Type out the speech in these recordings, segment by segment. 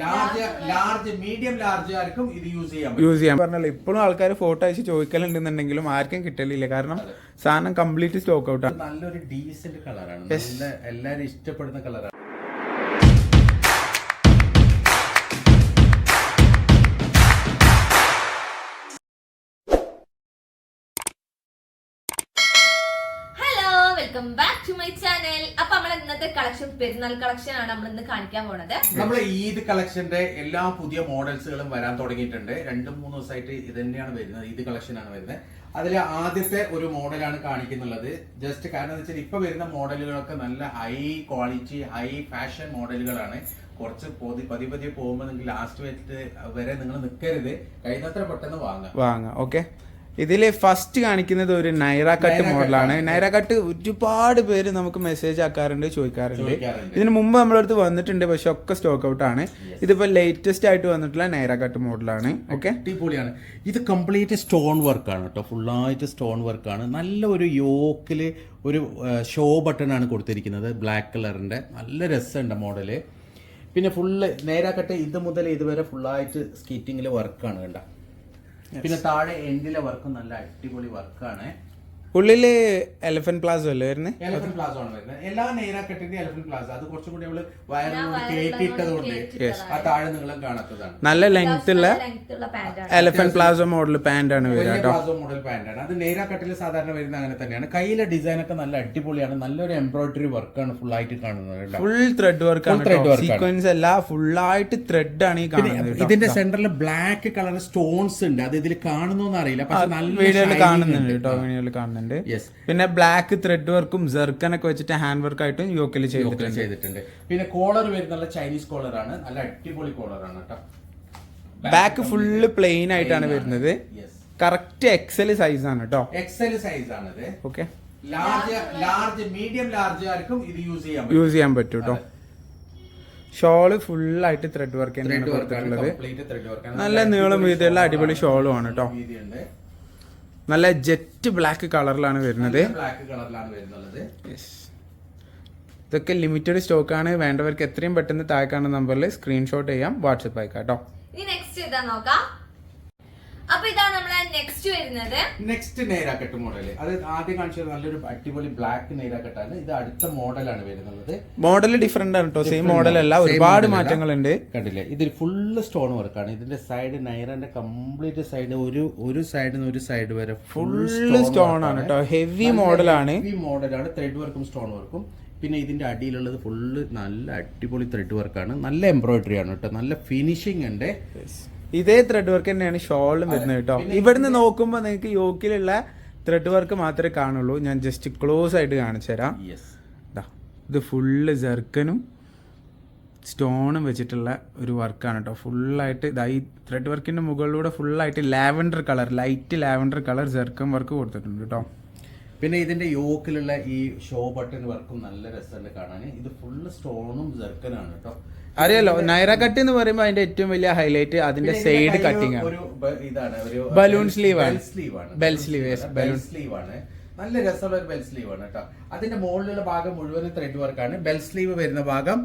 Large medium large ആർക്കും ഇത് use ചെയ്യാൻ പറഞ്ഞല്ലോ. ഇപ്പോഴും ആൾക്കാർ ഫോട്ടോ അയച്ച് ചോദിക്കലുണ്ടെന്നുണ്ടെങ്കിലും ആർക്കും കിട്ടലില്ല. കാരണം സാധനം കംപ്ലീറ്റ് സ്റ്റോക്ക് ഔട്ട് ആണ്. നല്ലൊരു ഡീസന്റ് കളറാണ്, എല്ലാരും ഇഷ്ടപ്പെടുന്ന കളറാണ്. Welcome back to my channel. അപ്പൊ നമ്മൾ ഇന്നത്തെ കളക്ഷൻ പെരുന്നാൾ കളക്ഷൻ ആണ് നമ്മൾ ഇന്ന് കാണിക്കാൻ പോണത്. നമ്മള് ഈദ് കളക്ഷന്റെ എല്ലാ പുതിയ മോഡൽസുകളും വരാൻ തുടങ്ങിയിട്ടുണ്ട്. 2-3 ദിവസമായിട്ട് ഇത് തന്നെയാണ് വരുന്നത്, ഈദ് കളക്ഷൻ ആണ് വരുന്നത്. അതിൽ ആദ്യത്തെ ഒരു മോഡലാണ് കാണിക്കുന്നുള്ളത്. ജസ്റ്റ് കാരണം എന്ന് വെച്ചാൽ ഇപ്പൊ വരുന്ന മോഡലുകളൊക്കെ നല്ല ഹൈ ക്വാളിറ്റി ഹൈ ഫാഷൻ മോഡലുകളാണ്. കുറച്ച് പതിയെ പോകുമ്പോൾ നിങ്ങൾക്ക് ലാസ്റ്റ് വരെ നിങ്ങൾ നിൽക്കരുത്, കഴിയുന്നത്ര പെട്ടെന്ന് വാങ്ങാം. ഓക്കെ, ഇതില് ഫസ്റ്റ് കാണിക്കുന്നത് ഒരു നൈറ കട്ട് മോഡലാണ്. നൈറ കട്ട് ഒരുപാട് പേര് നമുക്ക് മെസ്സേജ് ആക്കാറുണ്ട്, ചോദിക്കാറുണ്ട്. ഇതിന് മുമ്പ് നമ്മുടെ അടുത്ത് വന്നിട്ടുണ്ട്, പക്ഷെ ഒക്കെ സ്റ്റോക്ക് ഔട്ട് ആണ്. ഇതിപ്പോ ലേറ്റസ്റ്റ് ആയിട്ട് വന്നിട്ടുള്ള നൈറ കട്ട് മോഡലാണ്. ഓക്കെ, അടിപൊളിയാണ്. ഇത് കംപ്ലീറ്റ് സ്റ്റോൺ വർക്കാണ് കേട്ടോ, ഫുള്ളായിട്ട് സ്റ്റോൺ വർക്കാണ്. നല്ല ഒരു യോക്കില് ഒരു ഷോ ബട്ടൺ ആണ് കൊടുത്തിരിക്കുന്നത്, ബ്ലാക്ക് കളറിന്റെ. നല്ല രസമുണ്ട് മോഡല്. പിന്നെ ഫുള്ള് നേരാക്കട്ടെ ഇത് മുതൽ ഇതുവരെ ഫുള്ളായിട്ട് സ്കീറ്റിങ്ങിൽ വർക്കാണ് കണ്ട. പിന്നെ താഴെ എൻഡിലെ വർക്ക് നല്ല അടിപൊളി വർക്കാണ്. ഉള്ളില് എലിഫന്റ് പ്ലാസോ അല്ലേ വരുന്നത്? എലിഫന്റ് പ്ലാസോ ആണ് വരുന്നത്. എല്ലാ നെയ്റാക്കട്ടിന്റെ എലിഫന്റ് പ്ലാസോ. അത് കുറച്ചും കൂടി നമ്മള് വയറിനോട് കേട്ടിട്ടതുകൊണ്ട് ആ താഴെ നീളം കാണാത്തതാണ്. നല്ല ലെങ്ത് ഉള്ള എലിഫന്റ് പ്ലാസോ മോഡൽ പാന്റ് ആണ് വരുന്നത്. പ്ലാസോ മോഡൽ പാന്റ് ആണ് അത്. നെയ്റാക്കട്ടിൽ സാധാരണ വരുന്ന അങ്ങനെ തന്നെയാണ്. കയ്യിലെ ഡിസൈൻ ഒക്കെ നല്ല അടിപൊളിയാണ്. നല്ലൊരു എംബ്രോയിഡറി വർക്കാണ് ഫുൾ ആയിട്ട് കാണുന്നത്. ഫുൾ ത്രെഡ് വർക്കാണ്, സീക്വൻസ് അല്ല, ഫുൾ ആയിട്ട് ത്രെഡ് ആണ് ഈ കാണുന്നത്. ഇതിന്റെ സെന്ററിൽ ബ്ലാക്ക് കളർ സ്റ്റോൺസ് ഉണ്ട്. അത് ഇതിൽ കാണുന്നോന്ന് അറിയില്ല, പക്ഷെ നല്ല വീഡിയോയിൽ കാണുന്നുണ്ട് കേട്ടോ, വീഡിയോയിൽ കാണുന്നുണ്ട്. പിന്നെ ബ്ലാക്ക് ത്രെഡ് വർക്കും ജെർക്കനൊക്കെ വെച്ചിട്ട് ഹാൻഡ് വർക്ക് ആയിട്ടും യോക്കിൽ ചെയ്തിട്ടുണ്ട്. പിന്നെ കോളർ വരുന്നുള്ള ചൈനീസ് കോളർ ആണ്, നല്ല അടിപൊളി കോളർ ആണ് കേട്ടോ. ബാക്ക് ഫുള്ള് പ്ലെയിൻ ആയിട്ടാണ് വരുന്നത്. കറക്റ്റ് എക്സൽ സൈസ് ആണ് കേട്ടോ, എക്സൽ സൈസ് ആണ് ഇത്. ഓക്കെ, ലാർജ് മീഡിയം ലാർജ് ആർക്കും ഇത് യൂസ് ചെയ്യാൻ പറ്റും കേട്ടോ. ഷോള് ഫുള്ളായിട്ട് ത്രെഡ് വർക്ക് തന്നെയാണ് കൊടുത്തിട്ടുള്ളത്. നല്ല നീളം വീതിയുള്ള അടിപൊളി ഷോളും ആണ് കേട്ടോ. നല്ല ജെറ്റ് ബ്ലാക്ക് കളറിലാണ് വരുന്നത്. ഇതൊക്കെ ലിമിറ്റഡ് സ്റ്റോക്ക് ആണ്. വേണ്ടവർക്ക് എത്രയും പെട്ടെന്ന് താഴെ കാണുന്ന നമ്പറിൽ സ്ക്രീൻഷോട്ട് ചെയ്യാം, വാട്സപ്പ് അയക്കാം കേട്ടോ. അപ്പൊ ഇതാണ് നമ്മളെ നെക്സ്റ്റ് വരുന്നത്. നെക്സ്റ്റ് നെയ്റാക്കട്ട് മോഡൽ. അത് ആദ്യം കാണിച്ചത് നല്ലൊരു അടിപൊളി ബ്ലാക്ക് നെയ്റാക്കട്ടാണ്. ഇത് അടുത്ത മോഡലാണ് വരുന്നത്. മോഡൽ ഡിഫറെന്റ് ആണ് കേട്ടോ, സെയിം മോഡൽ അല്ല, ഒരുപാട് മാറ്റങ്ങളുണ്ട്. കണ്ടില്ലേ, ഇതിൽ ഫുള്ള് സ്റ്റോൺ വർക്കാണ്. ഇതിന്റെ സൈഡ് നൈറന്റെ കംപ്ലീറ്റ് സൈഡ് ഒരു സൈഡിൽ നിന്ന് ഒരു സൈഡ് വരെ ഫുള്ള് സ്റ്റോൺ ആണ് കേട്ടോ. ഹെവി മോഡലാണ്. ത്രെഡ് വർക്കും സ്റ്റോൺ വർക്കും. പിന്നെ ഇതിന്റെ അടിയിലുള്ളത് ഫുള്ള് നല്ല അടിപൊളി ത്രെഡ് വർക്കാണ്. നല്ല എംബ്രോയിഡറി ആണ് കേട്ടോ, നല്ല ഫിനിഷിംഗ് ഉണ്ട്. ഇതേ ത്രെഡ് വർക്ക് തന്നെയാണ് ഷോളിലും വരുന്നത് കേട്ടോ. ഇവിടുന്ന് നോക്കുമ്പോൾ നിങ്ങൾക്ക് യോക്കിലുള്ള ത്രെഡ് വർക്ക് മാത്രമേ കാണുള്ളൂ. ഞാൻ ജസ്റ്റ് ക്ലോസ് ആയിട്ട് കാണിച്ചു തരാം. ഇത് ഫുള്ള് ജെർക്കനും സ്റ്റോണും വെച്ചിട്ടുള്ള ഒരു വർക്കാണ് കേട്ടോ. ഫുള്ളായിട്ട് ഈ ത്രെഡ് വർക്കിന്റെ മുകളിലൂടെ ഫുള്ളായിട്ട് lavender colour, light lavender colour jerkin work കൊടുത്തിട്ടുണ്ട് കേട്ടോ. പിന്നെ ഇതിന്റെ യോക്കിലുള്ള ഈ ഷോ ബട്ടൺ വർക്കും നല്ല രസമുണ്ട് കാണാൻ. ഇത് ഫുള്ള് സ്റ്റോണും ജെർക്കനാണ് കേട്ടോ. അറിയാലോ, നൈറ കട്ട് എന്ന് പറയുമ്പോൾ അതിന്റെ ഏറ്റവും വലിയ ഹൈലൈറ്റ് അതിന്റെ സൈഡ് കട്ടിംഗ് ആണ്. ബലൂൺ സ്ലീവ് ആണ്, ബെൽ സ്ലീവ് ആണ്. നല്ല രസമുള്ള ഒരു ബെൽ സ്ലീവ് ആണ് കേട്ടോ. അതിന്റെ മുകളിലുള്ള ഭാഗം മുഴുവനും ത്രെഡ് വർക്കാണ്. ബെൽ സ്ലീവ് വരുന്ന ഭാഗം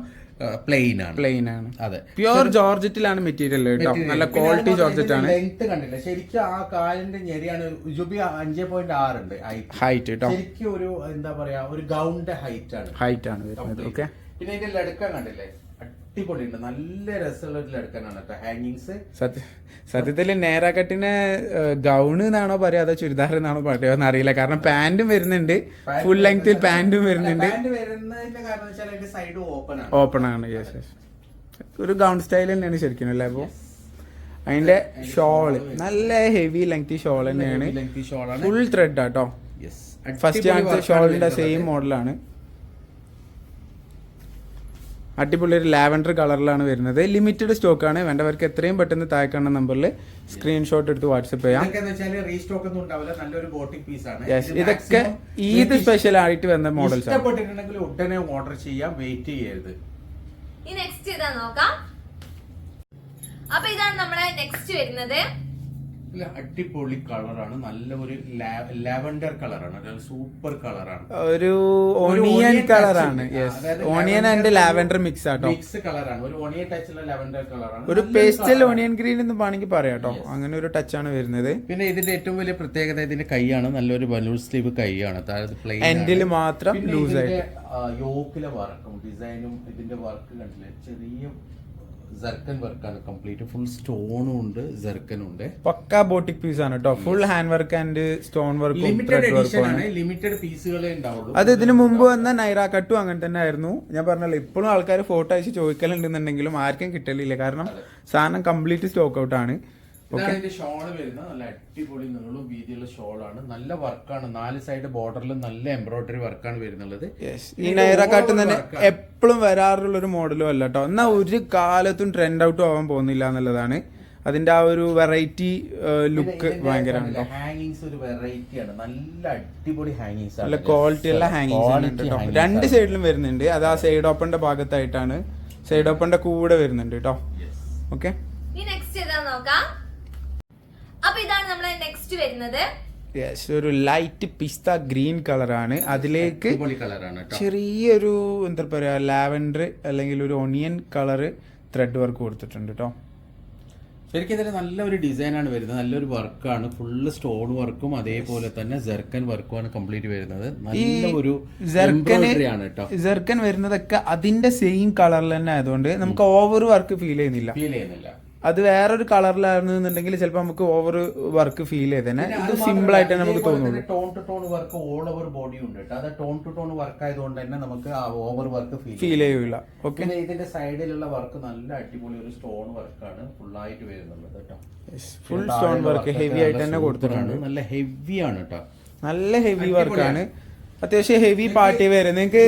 പ്ലെയിൻ ആണ്. അതെ, പ്യുവർ ജോർജറ്റിലാണ് മെറ്റീരിയൽ കേട്ടോ. നല്ല ക്വാളിറ്റി ജോർജറ്റ് ആണ്. ലെങ്ത് കണ്ടില്ല, ശരിക്കും ആ കാലിന്റെ ഞെരിയാണ്. 5.6 ഉണ്ട് ഹൈറ്റ് കേട്ടോ. ശരിക്കും ഒരു എന്താ പറയാ, ഒരു ഗൗണിന്റെ ഹൈറ്റ് ആണ് വരുന്നത്. ഓക്കെ, പിന്നെ ഇതിന്റെ ലടുക്കം കണ്ടില്ലേ, അടിപൊളിയുണ്ട്. നല്ല രസമുള്ള ഒരു ലടുക്കാനാണ് കേട്ടോ. ഹാങ്ങിങ്സ് സത്യത്തില് നേരാക്കട്ടിന് ഗൗണ് എന്നാണോ പറയാ അതോ ചുരിദാർ എന്നാണോ പറയുക അറിയില്ല. കാരണം പാന്റും വരുന്നുണ്ട്, ഫുൾ ലെങ്ത്തിൽ പാന്റും വരുന്നുണ്ട്. ഓപ്പൺ ആണ്. യെസ്, ഒരു ഗൗൺ സ്റ്റൈൽ തന്നെയാണ് ശരിക്കും അല്ലേ. അപ്പൊ അതിന്റെ ഷോള് നല്ല ഹെവി ലെങ്തി ഷോൾ തന്നെയാണ്, ഫുൾ ത്രെഡ് ആട്ടോ. ഫസ്റ്റ് കാണിച്ച ഷോളിന്റെ സെയിം മോഡലാണ്. അടിപൊളി ഒരു ലാവൻഡർ കളറിലാണ് വരുന്നത്. ലിമിറ്റഡ് സ്റ്റോക്ക് ആണ്. വേണ്ടവർക്ക് എത്രയും പെട്ടെന്ന് താഴെ കാണുന്ന നമ്പറിൽ സ്ക്രീൻഷോട്ട് എടുത്ത് വാട്സപ്പ് ചെയ്യാം. ഇതൊക്കെ ഈദ് സ്പെഷ്യൽ ആയിട്ട് വന്ന മോഡൽസ് ആണ്. ഉടനെ ഓർഡർ ചെയ്യാം, വെയിറ്റ് ചെയ്യരുത്. അപ്പൊ ഇതാണ് നമ്മുടെ നെക്സ്റ്റ് വരുന്നത്. ഇല്ല, അടിപൊളി കളറാണ്. നല്ല ഒരു ലാവൻഡർ കളറാണ്, സൂപ്പർ കളറാണ്. ഒരു ഓണിയൻ കളറാണ്. ഓണിയൻ ആൻഡ് ലാവൻഡർ മിക്സ് ആട്ടോ. മിക്സ് കളറാണ്, ഒരു ഓണിയൻ ടച്ചുള്ള ലാവൻഡർ കളറാണ്. ഒരു പേസ്റ്റൽ ഓണിയൻ ഗ്രീൻ എന്ന് വേണമെങ്കിൽ പറയാം കേട്ടോ. അങ്ങനെ ഒരു ടച്ചാണ് വരുന്നത്. പിന്നെ ഇതിന്റെ ഏറ്റവും വലിയ പ്രത്യേകത ഇതിന്റെ കൈയാണ്, നല്ലൊരു ബലൂൺ സ്ലീവ് കൈയാണ്. എൻഡിൽ മാത്രം ലൂസ് ആയിട്ട് യോക്കിലെ വർക്കും ഡിസൈനും ഇതിന്റെ വർക്ക് കണ്ടില്ലേ, ചെറിയ ജർക്കൻ വർക്കാണ്. കംപ്ലീറ്റ് ഫുൾ സ്റ്റോണും ഉണ്ട്, ജർക്കനും ഉണ്ട്. പക്കാ ബോട്ടിക് പീസ് ആണ് കേട്ടോ. Full hand work and stone വർക്കും ലിമിറ്റഡ് എഡിഷൻ ആണ്. ലിമിറ്റഡ് പീസുകളെ ഉണ്ടാവുള്ളൂ. അത് ഇതിന് മുമ്പ് വന്ന നൈറ കട്ടും അങ്ങനെ തന്നെ ആയിരുന്നു. ഞാൻ പറഞ്ഞല്ലോ, ഇപ്പോഴും ആൾക്കാർ ഫോട്ടോ അയച്ച് ചോദിക്കലുണ്ടെന്നുണ്ടെങ്കിലും ആർക്കും കിട്ടലില്ല. കാരണം സാധനം കംപ്ലീറ്റ് സ്റ്റോക്ക് ഔട്ട് ആണ്. ഇതാണ് ഇതിന്റെ ഷോള് വരുന്നത്. നല്ല അടിപൊളി നീളവും വീതിയുള്ള ഷോളാണ്. നല്ല വർക്കാണ്. 4 സൈഡ് ബോർഡറിലും നല്ല എംബ്രോയിഡറി വർക്കാണ് വരുന്നത്. ഈ നൈറ കാട്ടും തന്നെ എപ്പോഴും വരാറുള്ള ഒരു മോഡലും അല്ല കേട്ടോ. എന്നാൽ ഒരു കാലത്തും ട്രെൻഡ് ഔട്ടും ആവാൻ പോകുന്നില്ല എന്നുള്ളതാണ്. അതിന്റെ ആ ഒരു വെറൈറ്റി ലുക്ക് ഭയങ്കര ഹാങ്ങിങ്സ് ഒരു വെറൈറ്റിയാണ്. നല്ല അടിപൊളി ഹാങ്ങിങ്സ്, നല്ല ക്വാളിറ്റി ഉള്ള ഹാങ്ങിങ്സ് രണ്ട് സൈഡിലും വരുന്നുണ്ട്. അത് ആ സൈഡ് ഓപ്പണിന്റെ ഭാഗത്തായിട്ടാണ്. സൈഡ് ഓപ്പണിന്റെ കൂടെ വരുന്നുണ്ട് കേട്ടോ. ഓക്കെ, അപ്പൊ ഇതാണ് നമ്മളെ നെക്സ്റ്റ് വരുന്നത്. ഒരു ലൈറ്റ് പിസ്ത ഗ്രീൻ കളറാണ്. അതിലേക്ക് ചെറിയൊരു എന്താ പറയാ ലാവൻഡർ അല്ലെങ്കിൽ ഒരു ഓണിയൻ കളറ് ത്രെഡ് വർക്ക് കൊടുത്തിട്ടുണ്ട് കേട്ടോ. ശരിക്കും ഇതിൽ നല്ലൊരു ഡിസൈനാണ് വരുന്നത്. നല്ലൊരു വർക്കാണ്. ഫുള്ള് സ്റ്റോൺ വർക്കും അതേപോലെ തന്നെ ജെർക്കൻ വർക്കുമാണ് കംപ്ലീറ്റ് വരുന്നത്. നല്ല ഒരു ജെർക്കൻ വരുന്നതൊക്കെ അതിന്റെ സെയിം കളറിൽ തന്നെ ആയതുകൊണ്ട് നമുക്ക് ഓവർ വർക്ക് ഫീൽ ചെയ്യുന്നില്ല. അത് വേറൊരു കളറിലായിരുന്നുണ്ടെങ്കിൽ ചിലപ്പോൾ നമുക്ക് ഓവർ വർക്ക് ഫീൽ ചെയ്തേനെ. ഇത് സിമ്പിൾ ആയിട്ട് നമുക്ക് തോന്നുന്നു. Tone to tone work all over body ഉണ്ട്. അത് ടോൺ ടു ടോൺ വർക്ക് ആയതുകൊണ്ട് തന്നെ നമുക്ക് ഓവർ വർക്ക് ഫീൽ ചെയ്യൂല. ഓക്കെ, ഇതിന്റെ സൈഡിലുള്ള വർക്ക് നല്ല അടിപൊളി ഒരു സ്റ്റോൺ വർക്കാണ് ഫുള്ളായിട്ട് വരുന്നുള്ളത് കേട്ടോ. ഫുൾ സ്റ്റോൺ വർക്ക് ഹെവി ആയിട്ട് തന്നെ കൊടുത്തിട്ടുണ്ട്. നല്ല ഹെവിയാണ് കേട്ടോ. നല്ല ഹെവി വർക്കാണ്. അത്യാവശ്യം ഹെവി പാർട്ടി വെയർ നിങ്ങൾക്ക്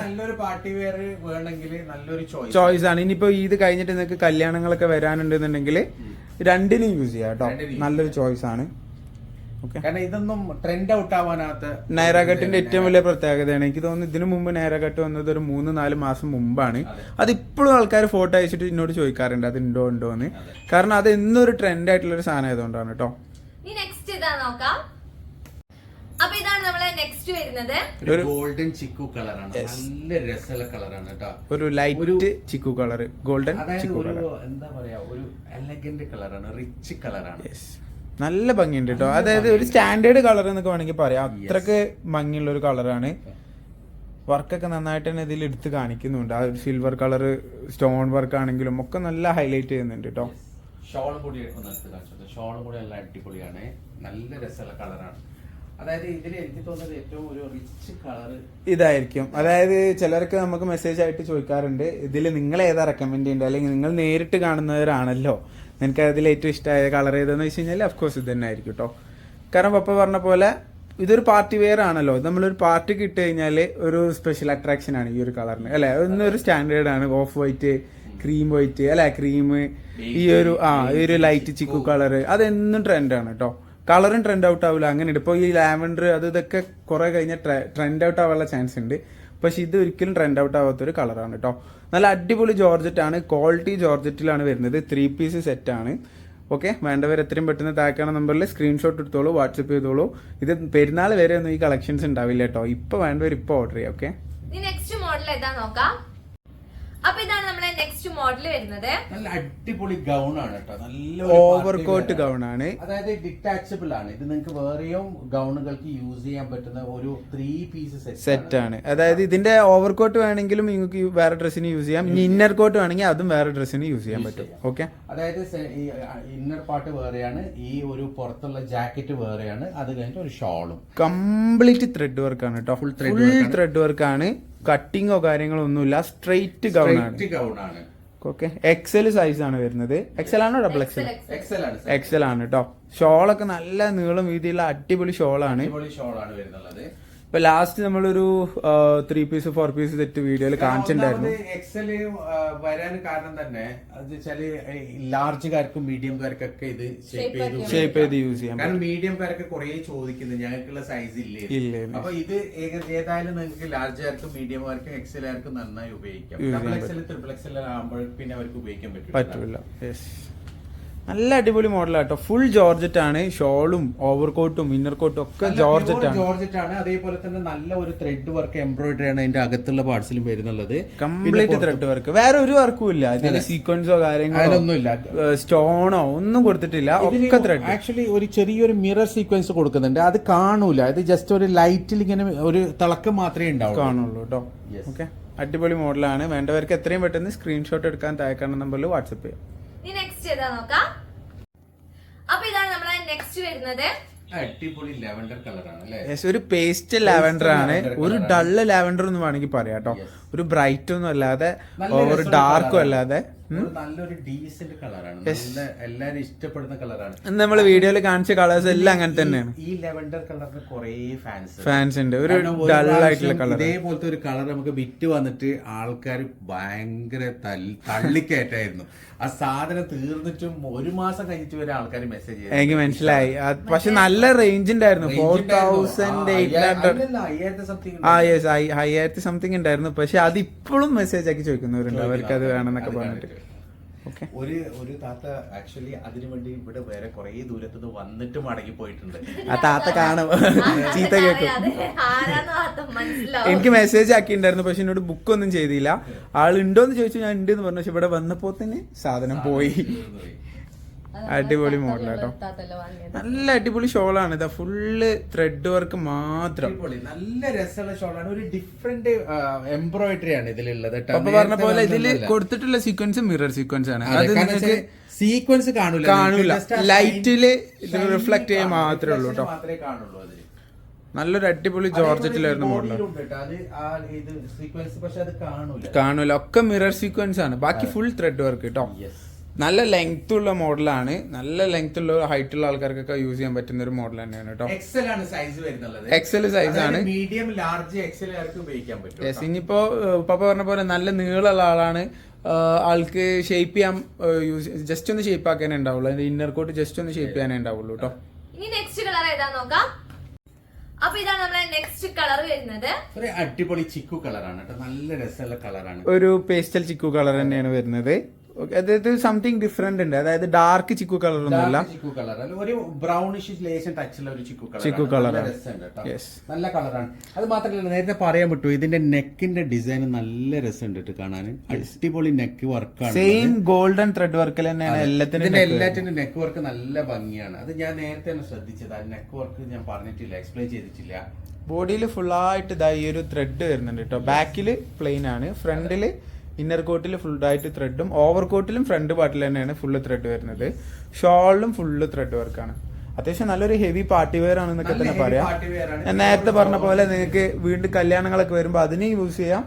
നല്ലൊരു പാർട്ടി വെയർ വേണമെങ്കിൽ നല്ലൊരു ചോയ്സ് ആണ്. ഇനിയിപ്പോ ഇത് കഴിഞ്ഞിട്ട് നിങ്ങൾക്ക് കല്യാണങ്ങളൊക്കെ വരാനുണ്ടെന്നുണ്ടെങ്കിൽ രണ്ടിനും യൂസ് ചെയ്യാം കേട്ടോ. നല്ലൊരു ചോയ്സ് ആണ്. കാരണം ഇതൊന്നും ട്രെൻഡ് ഔട്ട് ആവാനാത്ത നൈറ കട്ടിന്റെ ഏറ്റവും വലിയ പ്രത്യേകതയാണ്. എനിക്ക് തോന്നുന്നു ഇതിനു മുമ്പ് നൈറ കട്ട് വന്നത് ഒരു 3-4 മാസം മുമ്പാണ്. അത് ഇപ്പോഴും ആൾക്കാർ ഫോട്ടോ അയച്ചിട്ട് എന്നോട് ചോദിക്കാറുണ്ട് അത് ഉണ്ടോ എന്ന്. കാരണം അത് എന്നൊരു ട്രെൻഡ് ആയിട്ടുള്ള ഒരു സാധനം ആയതുകൊണ്ടാണ് കേട്ടോ. അപ്പൊ ഇതാണ് നമ്മളെ നെക്സ്റ്റ് വരുന്നത്. ഒരു ഗോൾഡൻ ചിക്കു കളറാണ്. നല്ല രസമുള്ള കളറാണ് കേട്ടോ. ഒരു light chikoo colour, golden chikoo colour. എന്താ പറയാ, ഒരു എലഗന്റ് കളറാണ്, റിച്ച് കളറാണ്. നല്ല ഭംഗിയുണ്ട് കേട്ടോ. അതായത് ഒരു സ്റ്റാൻഡേർഡ് കളർ എന്നൊക്കെ വേണമെങ്കിൽ പറയാം. അത്രക്ക് ഭംഗിയുള്ള ഒരു കളറാണ്. വർക്കൊക്കെ നന്നായിട്ട് തന്നെ ഇതിൽ എടുത്ത് കാണിക്കുന്നുണ്ട്. ആ ഒരു സിൽവർ കളർ സ്റ്റോൺ വർക്ക് ആണെങ്കിലും ഒക്കെ നല്ല ഹൈലൈറ്റ് ചെയ്യുന്നുണ്ട് കേട്ടോ. ഷോളും കൂടി ഷോളും കൂടി നല്ല അടിപൊളിയാണ്. നല്ല രസമുള്ള കളറാണ്. അതായത് ഇതിൽ എനിക്ക് തോന്നുന്നത് ഏറ്റവും ഒരു റിച്ച് കളർ ഇതായിരിക്കും. അതായത് ചിലർക്ക് നമുക്ക് മെസ്സേജ് ആയിട്ട് ചോദിക്കാറുണ്ട്, ഇതിൽ നിങ്ങൾ ഏതാ റെക്കമെൻഡ് ചെയ്യേണ്ടത്, അല്ലെങ്കിൽ നിങ്ങൾ നേരിട്ട് കാണുന്നവരാണല്ലോ, നിങ്ങൾക്ക് അതിൽ ഏറ്റവും ഇഷ്ടമായ കളർ ഏതെന്ന് വെച്ച് കഴിഞ്ഞാൽ അഫ്കോഴ്സ് ഇത് തന്നെ ആയിരിക്കും കേട്ടോ. കാരണം പപ്പ പറഞ്ഞ പോലെ ഇതൊരു പാർട്ടി വെയർ ആണല്ലോ. നമ്മളൊരു പാർട്ടിക്ക് ഇട്ട് കഴിഞ്ഞാൽ ഒരു സ്പെഷ്യൽ അട്രാക്ഷൻ ആണ് ഈ ഒരു കളറിന് അല്ലെ. ഒന്നൊരു സ്റ്റാൻഡേർഡ് ആണ്. ഓഫ് വൈറ്റ്, ക്രീം വൈറ്റ് അല്ലെ, ക്രീം, ഈ ഒരു ലൈറ്റ് ചിക്കു കളർ അതെന്നും ട്രെൻഡാണ് കേട്ടോ. കളറും ട്രെൻഡ് ഔട്ട് ആവില്ല. അങ്ങനെ ഇപ്പോൾ ഈ ലാവൻഡർ അത് ഇതൊക്കെ കുറെ കഴിഞ്ഞാൽ ട്രെൻഡ് ഔട്ട് ആവാനുള്ള ചാൻസ് ഉണ്ട്. പക്ഷെ ഇത് ഒരിക്കലും ട്രെൻഡ് ഔട്ട് ആവാത്തൊരു കളറാണ് കേട്ടോ. നല്ല അടിപൊളി ജോർജറ്റ് ആണ്. ക്വാളിറ്റി ജോർജറ്റിലാണ് വരുന്നത്. 3 പീസ് സെറ്റാണ്. ഓക്കെ, വേണ്ടവർ എത്രയും പെട്ടെന്ന് താഴെ നമ്പറിൽ സ്ക്രീൻഷോട്ട് എടുത്തോളൂ, വാട്സപ്പ് ചെയ്തോളൂ. ഇത് പെരുന്നാൾ വരെ ഒന്നും ഈ കളക്ഷൻസ് ഉണ്ടാവില്ല കേട്ടോ. ഇപ്പൊ വേണ്ടവർ ഇപ്പൊ ഓർഡർ ചെയ്യാം. ഓക്കെ, നെക്സ്റ്റ് മോഡൽ ഏതാ നോക്കാം. അപ്പൊ ഇതാണ് നമ്മുടെ നെക്സ്റ്റ് മോഡൽ വരുന്നത്. നല്ല അടിപൊളി ഗൗൺ ആണ് കേട്ടോ. നല്ല ഓവർകോട്ട് ഗൗൺ ആണ്. അതായത് ഡിറ്റാച്ചബിൾ ആണ്. ഇത് നിങ്ങൾക്ക് വേറെയും ഗൗണുകൾക്ക് യൂസ് ചെയ്യാൻ പറ്റുന്ന ഒരു 3 പീസ് സെറ്റ് ആണ്. അതായത് ഇതിന്റെ ഓവർകോട്ട് വേണമെങ്കിലും നിങ്ങൾക്ക് വേറെ ഡ്രസ്സിന് യൂസ് ചെയ്യാം. ഇനി ഇന്നർ കോട്ട് വേണമെങ്കിൽ അതും വേറെ ഡ്രസ്സിന് യൂസ് ചെയ്യാൻ പറ്റും. ഓക്കെ, അതായത് ഇന്നർ പാർട്ട് വേറെയാണ്, ഈ ഒരു പുറത്തുള്ള ജാക്കറ്റ് വേറെയാണ്, അത് കഴിഞ്ഞിട്ട് ഒരു ഷോളും കംപ്ലീറ്റ് ത്രെഡ് വർക്ക് ആണ് കേട്ടോ. ഫുൾ ത്രെഡ് വർക്ക് ആണ്. കട്ടിങ്ങോ കാര്യങ്ങളോ ഒന്നുമില്ല. സ്ട്രെയിറ്റ് ഗൗൺ ആണ്. ഓക്കെ, എക്സൽ സൈസ് ആണ് വരുന്നത്. എക്സൽ ആണോ ഡബിൾ എക്സൽ? എക്സൽ ആണ് കേട്ടോ. ഷോളൊക്കെ നല്ല നീളം വീതിയുള്ള അടിപൊളി ഷോളാണ് വരുന്നത്. ഇപ്പൊ ലാസ്റ്റ് നമ്മളൊരു 3 പീസ് 4 പീസ് സെറ്റ് വീഡിയോയിൽ കാണിച്ചിട്ടുണ്ടായിരുന്നു. എക്സല് വരാൻ കാരണം തന്നെ അത് വെച്ചാല് ലാർജുകാർക്കും മീഡിയംകാർക്കൊക്കെ ഇത് ഷേപ്പ് ചെയ്ത് യൂസ് ചെയ്യാം. കാരണം മീഡിയംകാരൊക്കെ കുറെ ചോദിക്കുന്നത് ഞങ്ങൾക്കുള്ള സൈസ് ഇല്ലേ. അപ്പൊ ഇത് ഏതായാലും നിങ്ങൾക്ക് ലാർജുകാർക്കും മീഡിയംകാർക്കും എക്സലുകാർക്കും നന്നായി ഉപയോഗിക്കാം. ഡബിൾ എക്സൽ ട്രിപ്പിൾ എക്സൽ ആകുമ്പോൾ പിന്നെ അവർക്ക് ഉപയോഗിക്കാൻ പറ്റില്ല. നല്ല അടിപൊളി മോഡലാട്ടോ. ഫുൾ ജോർജറ്റ് ആണ്. ഷോളും ഓവർകോട്ടും ഇന്നർ കോട്ടും ഒക്കെ ജോർജറ്റ് ആണ്. ജോർജറ്റ് ആണ്. അതേപോലെ തന്നെ നല്ല ഒരു ത്രെഡ് വർക്ക് എംബ്രോയിഡറി ആണ് അതിന്റെ അകത്തുള്ള പാർട്സിലും വരുന്നുള്ളത്. കംപ്ലീറ്റ് ത്രെഡ് വർക്ക്, വേറെ ഒരു വർക്കും ഇല്ല ഇതിൽ. സീക്വൻസോ കാര്യങ്ങളോ ഒന്നുമില്ല, സ്റ്റോണോ ഒന്നും കൊടുത്തിട്ടില്ല, ഒക്കെ ത്രെഡ്. ആക്ച്വലി ഒരു ചെറിയൊരു മിറർ സീക്വൻസ് കൊടുക്കുന്നുണ്ട്, അത് കാണൂല. ഇത് ജസ്റ്റ് ഒരു ലൈറ്റിൽ ഇങ്ങനെ ഒരു തിളക്കം മാത്രമേ കാണുള്ളൂ കേട്ടോ. ഓക്കെ, അടിപൊളി മോഡലാണ്. വേണ്ടവർക്ക് എത്രയും പെട്ടെന്ന് സ്ക്രീൻഷോട്ട് എടുക്കാൻ താഴെ നമ്പറിൽ വാട്സപ്പ് ചെയ്യാം. നെക്സ്റ്റ് ഏതാ നോക്കാം. അപ്പൊ ഇതാണ് നമ്മളെ നെക്സ്റ്റ് വരുന്നത്. അടിപൊളി ലാവൻഡർ കളറാണ് അല്ലേ? ഒരു പേസ്റ്റ് ലാവൻഡർ ആണ്. ഒരു ഡള്ള് ലാവൻഡർ എന്ന് വേണമെങ്കിൽ പറയാം കേട്ടോ. ഒരു ബ്രൈറ്റ് ഒന്നും അല്ലാതെ ഒരു ഡാർക്കും അല്ലാതെ നല്ലൊരു ഡീസന്റ് കളറാണ്. എല്ലാരും ഇഷ്ടപ്പെടുന്ന കളറാണ്. നമ്മൾ വീഡിയോയിൽ കാണിച്ച കളേഴ്സ് എല്ലാം അങ്ങനെ തന്നെയാണ്. ഈ ലാവൻഡർ കളറിന് കുറെ ഫാൻസ് ഉണ്ട്. ഒരു ഡൾ ആയിട്ടുള്ള കളർ, ഇതേപോലത്തെ ഒരു കളർ നമുക്ക് വിറ്റ് വന്നിട്ട് ആൾക്കാർ ഭയങ്കര തള്ളിക്കയറ്റായിരുന്നു. ആ സാധനം തീർന്നിട്ടും ഒരു മാസം കഴിഞ്ഞിട്ട് വരെ ആൾക്കാർ മെസ്സേജ് ചെയ്തു. എനിക്ക് മനസ്സിലായി. പക്ഷെ നല്ല റേഞ്ച് ഉണ്ടായിരുന്നു. 4800 സംതിങ് ഉണ്ടായിരുന്നു. പക്ഷെ അത് ഇപ്പോഴും മെസ്സേജ് ആക്കി ചോദിക്കുന്നവരുണ്ട്, അവർക്ക് അത് വേണമെന്നൊക്കെ പറഞ്ഞിട്ട്. ഒരു താത്ത ആക്ച്വലി അതിനു വേണ്ടി ഇവിടെ വേറെ കുറെ ദൂരത്തുനിന്ന് വന്നിട്ട് മടങ്ങി പോയിട്ടുണ്ട്. ആ താത്ത കാണും, ചീത്ത കേൾക്കും. എനിക്ക് മെസ്സേജ് ആക്കിണ്ടായിരുന്നു, പക്ഷെ എന്നോട് ബുക്ക് ഒന്നും ചെയ്തില്ല. ആളുണ്ടോന്ന് ചോദിച്ചു, ഞാൻ ഉണ്ട് എന്ന് പറഞ്ഞു. പക്ഷെ ഇവിടെ വന്നപ്പോ തന്നെ സാധനം പോയി. അടിപൊളി മോഡലാട്ടോ. നല്ല അടിപൊളി ഷോളാണ്. ഇതാ ഫുള്ള് ത്രെഡ് വർക്ക് മാത്രം. നല്ല രസമുള്ള ഷോളാണ്. ഒരു ഡിഫറെന്റ് എംബ്രോയിഡറി ആണ് ഇതിലുള്ളത്. അപ്പൊ പറഞ്ഞ പോലെ ഇതില് കൊടുത്തിട്ടുള്ള സീക്വൻസ് മിറർ സീക്വൻസ് ആണ്. അത് നിങ്ങൾക്ക് സീക്വൻസ് കാണൂല, ലൈറ്റില് റിഫ്ലക്ട് ചെയ്യാൻ മാത്രമേ ഉള്ളൂ കേട്ടോ. മാത്രമേ കാണുള്ളൂ അതില്. നല്ലൊരു അടിപൊളി ജോർജറ്റിലായിരുന്നു മോഡൽ. കാണൂല, ഒക്കെ മിറർ സീക്വൻസ് ആണ്. ബാക്കി ഫുൾ ത്രെഡ് വർക്ക് കേട്ടോ. നല്ല ലെങ്ത് ഉള്ള മോഡലാണ്. നല്ല ലെങ്ത് ഉള്ള ഹൈറ്റ് ഉള്ള ആൾക്കാർക്കൊക്കെ യൂസ് ചെയ്യാൻ പറ്റുന്ന ഒരു മോഡൽ തന്നെയാണ് കേട്ടോ. എക്സൽ സൈസ് ആണ്. മീഡിയം ലാർജ് എക്സൽ ഉപയോഗിക്കാൻ പറ്റും. യെസ്, ഇനിയിപ്പോ പപ്പ പറഞ്ഞ പോലെ നല്ല നീളമുള്ള ആളാണ്, ആൾക്ക് ഷേപ്പ് ചെയ്യാൻ ജസ്റ്റ് ഒന്ന് ഷേപ്പ് ആക്കാനേ ഉണ്ടാവുള്ളൂ. അതിന്റെ ഇന്നർ കോട്ട് ജസ്റ്റ് ഒന്ന് ഷേപ്പ് ചെയ്യാനേ ഉണ്ടാവുള്ളൂ കേട്ടോ. ഇനി നെക്സ്റ്റ് കളർ ഏതാ നോക്കാം. അപ്പൊ ഇതാണ് നമ്മളെ നെക്സ്റ്റ് കളർ വരുന്നത്. ഒരു അടിപൊളി ചിക്കു കളറാണ് കേട്ടോ. നല്ല രസമുള്ള കളറാണ്. ഒരു പേസ്റ്റൽ ചിക്കു കളർ തന്നെയാണ് വരുന്നത്. അതായത് സംതിങ് ഡിഫറെന്റ് ഉണ്ട്. അതായത് ഡാർക്ക് ചിക്കു കളർ ഒന്നുമില്ല, ഒരു ബ്രൗണിഷ് ലേശം ടച്ചുള്ള ഒരു ചിക്കു കളർ. നല്ല കളറാണ്. അത് മാത്രമല്ല, നേരത്തെ പറയാൻ പറ്റൂ, ഇതിന്റെ നെക്കിന്റെ ഡിസൈൻ നല്ല രസമുണ്ട് കാണാൻ. അടിപൊളി നെക്ക് വർക്കാണ്. സെയിം ഗോൾഡൻ ത്രെഡ് വർക്ക് തന്നെയാണ് എല്ലാറ്റിനും നെക്ക് വർക്ക് നല്ല ഭംഗിയാണ്. അത് ഞാൻ നേരത്തെ ശ്രദ്ധിച്ചത്. ആ നെക്ക് വർക്ക് ഞാൻ പറഞ്ഞിട്ടില്ല, എക്സ്പ്ലെയിൻ ചെയ്തിട്ടില്ല. ബോഡിയിൽ ഫുള്ളായിട്ട് ഇതായി ഒരു ത്രെഡ് വരുന്നുണ്ട് കേട്ടോ. ബാക്കില് പ്ലെയിൻ ആണ്, ഫ്രണ്ടില് ഇന്നർ കോട്ടിൽ ഫുള്ളായിട്ട് ത്രെഡും ഓവർ കോട്ടിലും ഫ്രണ്ട് പാർട്ടിൽ തന്നെയാണ് ഫുള്ള് ത്രെഡ് വരുന്നത്. ഷോളിലും ഫുള്ള് ത്രെഡ് വർക്കാണ്. അത്യാവശ്യം നല്ലൊരു ഹെവി പാർട്ടി വെയർ ആണെന്നൊക്കെ തന്നെ പറയാം. ഞാൻ നേരത്തെ പറഞ്ഞ പോലെ നിങ്ങൾക്ക് വീണ്ടും കല്യാണങ്ങളൊക്കെ വരുമ്പോ അതിന് യൂസ് ചെയ്യാം,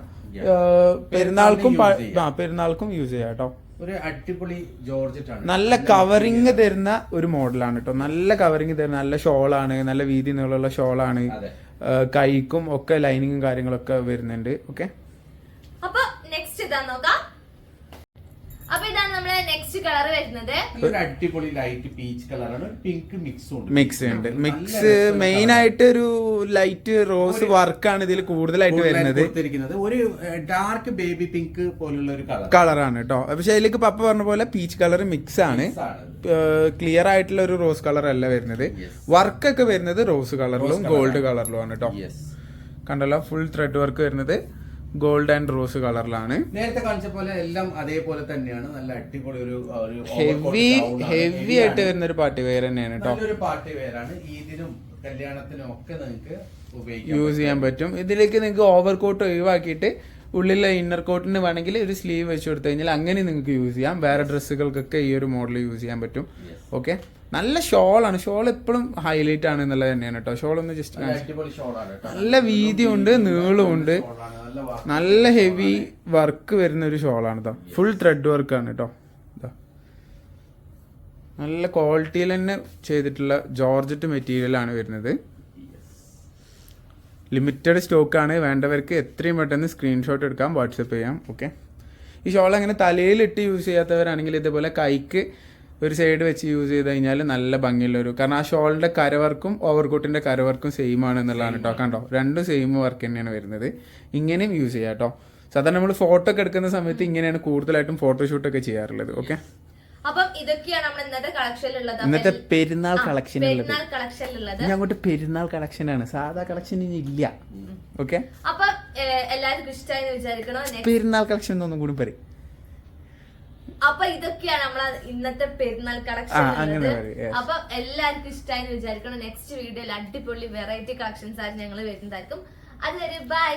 പെരുന്നാൾക്കും യൂസ് ചെയ്യാം കേട്ടോ. ഒരു അടിപൊളി ജോർജറ്റ് ആണ്. നല്ല കവറിങ് തരുന്ന ഒരു മോഡലാണ് കേട്ടോ. നല്ല കവറിങ് തരുന്ന നല്ല ഷോളാണ്, നല്ല വീതി നീളമുള്ള ഷോളാണ്. കൈക്കും ഒക്കെ ലൈനിങ്ങും കാര്യങ്ങളൊക്കെ വരുന്നുണ്ട്. ഓക്കെ, അപ്പൊ നെക്സ്റ്റ് ഇതാ നോക്കാം. അപ്പൊ ഇതാണ് നമ്മളെ നെക്സ്റ്റ് കളർ വരുന്നത്. ഒരു അടിപൊളി ലൈറ്റ് പീച്ച് കളറാണ്. പിങ്ക് മിക്സ് ഉണ്ട്. മിക്സ് മെയിൻ ആയിട്ട് ഒരു ലൈറ്റ് റോസ് വർക്കാണ് ഇതിൽ കൂടുതലായിട്ട് വരുന്നത്. ഒരു ഡാർക്ക് ബേബി പിങ്ക് പോലുള്ള ഒരു കളറാണ് കേട്ടോ. പക്ഷെ അതിലേക്ക് പപ്പ പറഞ്ഞ പോലെ പീച്ച് കളർ മിക്സ് ആണ്. ക്ലിയർ ആയിട്ടുള്ള ഒരു റോസ് കളർ അല്ല വരുന്നത്. വർക്കൊക്കെ വരുന്നത് റോസ് കളറിലും ഗോൾഡ് കളറിലും ആണ് കേട്ടോ. കണ്ടല്ലോ, ഫുൾ ത്രെഡ് വർക്ക് വരുന്നത് ഗോൾഡ് ആൻഡ് റോസ് കളറിലാണ്. നേരത്തെ കാണിച്ച പോലെ എല്ലാം അതേപോലെ തന്നെയാണ്. നല്ല അടിപൊളി ഒരു ഹെവി ആയിട്ട് വരുന്ന ഒരു പാർട്ടി വെയർ തന്നെയാണ് കേട്ടോ. നല്ലൊരു പാർട്ടി വെയർ ആണ്. ഈദിനും കല്യാണത്തിനും ഒക്കെ നിങ്ങൾക്ക് യൂസ് ചെയ്യാൻ പറ്റും. ഇതിലേക്ക് നിങ്ങൾക്ക് ഓവർ കോട്ട് ഒഴിവാക്കിയിട്ട് ഉള്ളിലെ ഇന്നർ കോട്ടിന് വേണമെങ്കിൽ ഒരു സ്ലീവ് വെച്ച് കൊടുത്തു കഴിഞ്ഞാൽ അങ്ങനെ നിങ്ങൾക്ക് യൂസ് ചെയ്യാം. വേറെ ഡ്രസ്സുകൾക്കൊക്കെ ഈ ഒരു മോഡൽ യൂസ് ചെയ്യാൻ പറ്റും. ഓക്കെ, നല്ല ഷോളാണ്. ഷോൾ എപ്പോഴും ഹൈലൈറ്റ് ആണ് എന്നുള്ളത് തന്നെയാണ് കേട്ടോ. ഷോൾ ഒന്ന് ജസ്റ്റ് നല്ല വീതിയുണ്ട്, നീളമുണ്ട്, നല്ല ഹെവി വർക്ക് വരുന്ന ഒരു ഷോളാണ് കേട്ടോ. ഫുൾ ത്രെഡ് വർക്കാണ് കേട്ടോ. നല്ല ക്വാളിറ്റിയിൽ തന്നെ ചെയ്തിട്ടുള്ള ജോർജറ്റ് മെറ്റീരിയലാണ് വരുന്നത്. ലിമിറ്റഡ് സ്റ്റോക്കാണ്. വേണ്ടവർക്ക് എത്രയും പെട്ടെന്ന് സ്ക്രീൻഷോട്ട് എടുക്കാം, വാട്സപ്പ് ചെയ്യാം. ഓക്കെ, ഈ ഷോൾ അങ്ങനെ തലയിലിട്ട് യൂസ് ചെയ്യാത്തവരാണെങ്കിൽ ഇതേപോലെ കൈക്ക് ഒരു സൈഡ് വെച്ച് യൂസ് ചെയ്ത് കഴിഞ്ഞാൽ നല്ല ഭംഗിയുള്ളൊരു, കാരണം ആ ഷോളിന്റെ കരവർക്കും ഓവർകോട്ടിന്റെ കരവർക്കും സെയിം ആണ് എന്നുള്ളതാണ് കേട്ടോ. കണ്ടോ, രണ്ടും സെയിം വർക്ക് തന്നെയാണ് വരുന്നത്. ഇങ്ങനെയും യൂസ് ചെയ്യാം കേട്ടോ. സാധാരണ നമ്മൾ ഫോട്ടോ ഒക്കെ എടുക്കുന്ന സമയത്ത് ഇങ്ങനെയാണ് കൂടുതലായിട്ടും ഫോട്ടോഷൂട്ടൊക്കെ ചെയ്യാറുള്ളത്. ഓക്കെ, അപ്പം ഇതൊക്കെയാണ് നമ്മുടെ ഇന്നത്തെ കളക്ഷനിലുള്ളത്. ഇന്നത്തെ പെരുന്നാൾ കളക്ഷൻ ഉള്ളത്. പെരുന്നാൾ കളക്ഷനിലുള്ളത് ഇനി അങ്ങോട്ട് പെരുന്നാൾ കളക്ഷൻ ആണ്, സാധാ കളക്ഷൻ ഇനി ഇല്ല. ഓക്കെ, അപ്പം എല്ലാവർക്കും ഇഷ്ടമായി വിചാരിക്കണോ? പെരുന്നാൾ കളക്ഷൻ ഒന്നും കൂടി പറയും. അപ്പൊ ഇതൊക്കെയാണ് നമ്മളെ ഇന്നത്തെ പെരുന്നാൾ കളക്ഷൻ ഉള്ളത്. അപ്പൊ എല്ലാവർക്കും ഇഷ്ടമായി വിചാരിക്കണം. നെക്സ്റ്റ് വീഡിയോയിൽ അടിപൊളി വെറൈറ്റി കളക്ഷൻസ് ആയിട്ട് ഞങ്ങൾ വരുന്നതായിരിക്കും. അതുവരെ ബൈ.